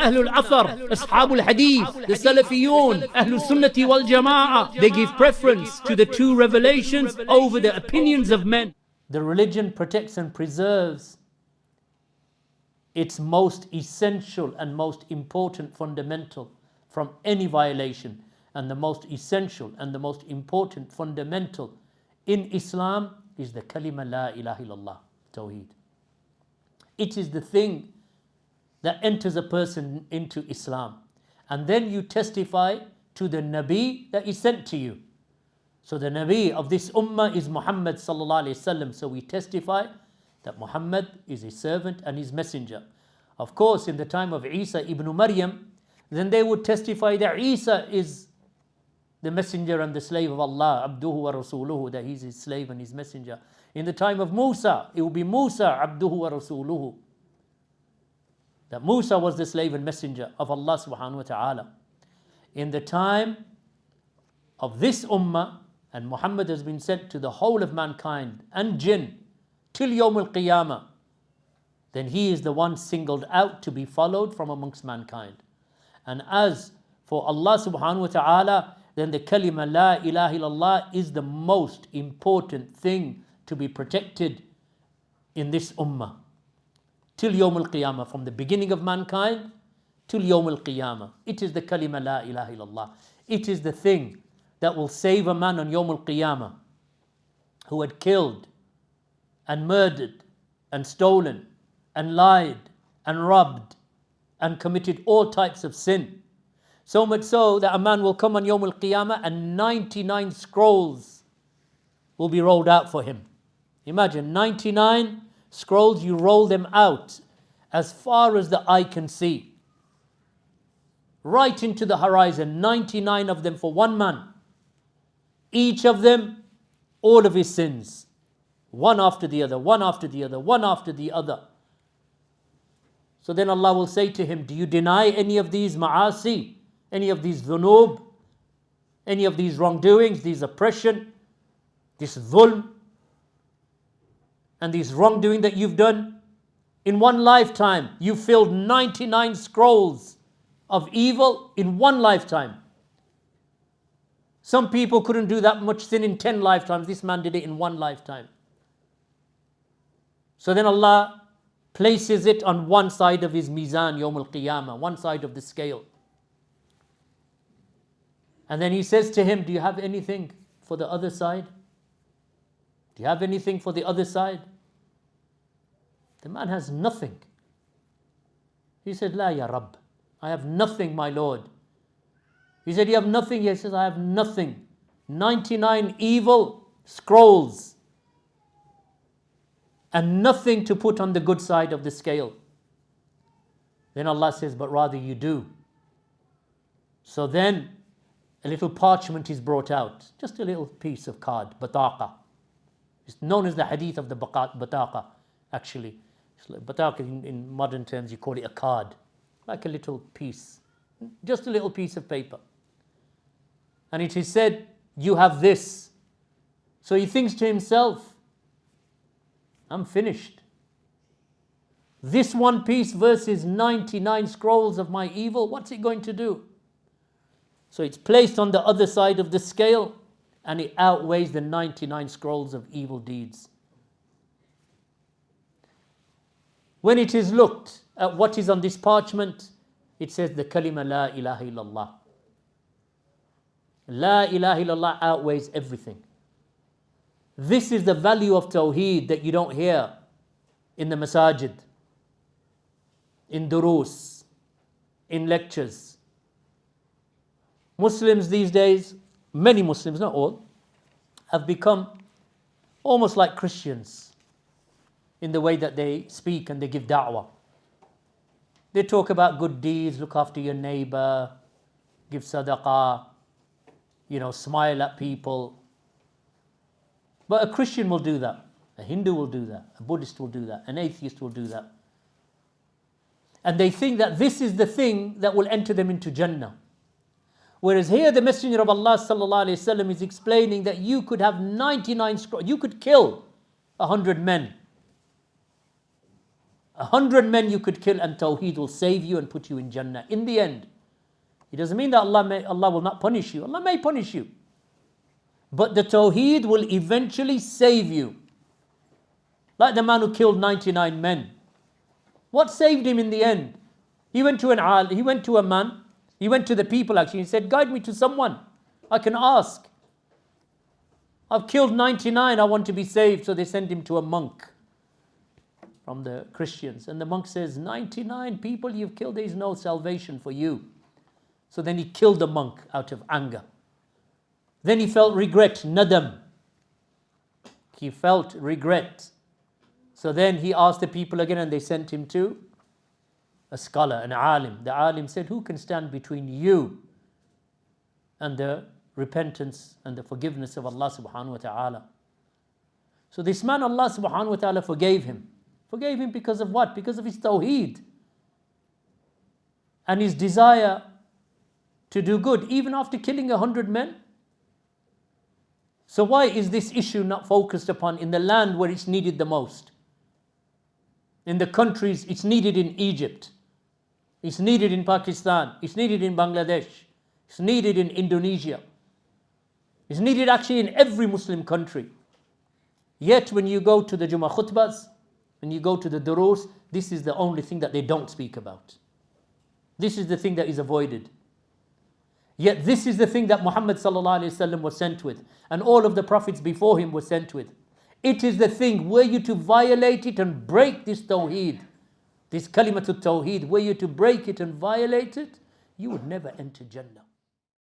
Ahlul Athar, Ashabul Hadith, the Salafiyyun, Ahlul Sunnati wal Jama'ah. They give preference to the two revelations over the opinions of men. The religion protects and preserves its most essential and most important fundamental from any violation. And the most essential and the most important fundamental in Islam is the kalima la ilaha illallah, Tawhid. It is the thing that enters a person into Islam. And then you testify to the Nabi that is sent to you. So the Nabi of this ummah is Muhammad sallallahu alayhi wasallam. So we testify that Muhammad is his servant and his messenger. Of course, in the time of Isa ibn Maryam, then they would testify that Isa is the messenger and the slave of Allah, abduhu wa rasuluhu, that he's his slave and his messenger. In the time of Musa, it will be Musa, abduhu wa rasuluhu, that Musa was the slave and messenger of Allah subhanahu wa ta'ala. In the time of this ummah, and Muhammad has been sent to the whole of mankind and jinn till Yawm al-Qiyamah, then he is the one singled out to be followed from amongst mankind. And as for Allah subhanahu wa ta'ala, then the kalima la ilaha illallah is the most important thing to be protected in this ummah till Yawm al-Qiyamah, from the beginning of mankind till Yawm al-Qiyamah. It is the kalima la ilaha illallah. It is the thing that will save a man on Yawm al-Qiyamah who had killed and murdered and stolen and lied and robbed and committed all types of sin. So much so that a man will come on Yawm al-Qiyamah and 99 scrolls will be rolled out for him. Imagine 99 scrolls, you roll them out as far as the eye can see. Right into the horizon, 99 of them for one man. Each of them, all of his sins. One after the other, one after the other, one after the other. So then Allah will say to him, do you deny any of these ma'asi? Any of these dhunub, any of these wrongdoings, these oppression, this dhulm, and these wrongdoing that you've done? In one lifetime, you filled 99 scrolls of evil in one lifetime. Some people couldn't do that much sin in 10 lifetimes. This man did it in one lifetime. So then Allah places it on one side of his mizan, Yawm al-Qiyamah, one side of the scale. And then he says to him, do you have anything for the other side? Do you have anything for the other side? The man has nothing. He said, La ya Rabb, I have nothing, my Lord. He said, you have nothing? He says, I have nothing. 99 evil scrolls and nothing to put on the good side of the scale. Then Allah says, but rather you do. So then a little parchment is brought out, just a little piece of card, bataqa. It's known as the hadith of the bataqa, actually. It's like bataqa in modern terms, you call it a card, like a little piece, just a little piece of paper. And it is said, you have this. So he thinks to himself, I'm finished. This one piece versus 99 scrolls of my evil, what's it going to do? So it's placed on the other side of the scale and it outweighs the 99 scrolls of evil deeds. When it is looked at what is on this parchment, it says the kalima la ilaha illallah. La ilaha illallah outweighs everything. This is the value of Tawheed that you don't hear in the masajid, in durus, in lectures. Muslims these days, many Muslims, not all, have become almost like Christians in the way that they speak and they give da'wah. They talk about good deeds, look after your neighbor, give sadaqah, smile at people. But a Christian will do that, a Hindu will do that, a Buddhist will do that, an atheist will do that. And they think that this is the thing that will enter them into Jannah. Whereas here the Messenger of Allah sallallahu alaihi wasallam is explaining that you could have 99 scrolls, you could kill 100 men. 100 men you could kill and Tawhid will save you and put you in Jannah. In the end, it doesn't mean that Allah will not punish you. Allah may punish you. But the Tawhid will eventually save you. Like the man who killed 99 men. What saved him in the end? He went to a man, he went to the people actually, he said, guide me to someone I can ask. I've killed 99, I want to be saved. So they sent him to a monk from the Christians. And the monk says, 99 people you've killed, there is no salvation for you. So then he killed the monk out of anger. Then he felt regret, nadam. He felt regret. So then he asked the people again and they sent him to a scholar, an alim. The alim said, who can stand between you and the repentance and the forgiveness of Allah subhanahu wa ta'ala? So this man, Allah subhanahu wa ta'ala forgave him. Forgave him because of what? Because of his tawheed and his desire to do good, even after killing 100 men. So why is this issue not focused upon in the land where it's needed the most? In the countries, it's needed in Egypt, it's needed in Pakistan, it's needed in Bangladesh, it's needed in Indonesia, it's needed actually in every Muslim country. Yet when you go to the Jummah khutbahs, when you go to the durus, this is the only thing that they don't speak about. This is the thing that is avoided. Yet this is the thing that Muhammad sallallahu alaihi wasallam was sent with, and all of the prophets before him were sent with. It is the thing, were you to violate it and break this tawheed, this kalimatul tawheed, were you to break it and violate it, you would never enter Jannah.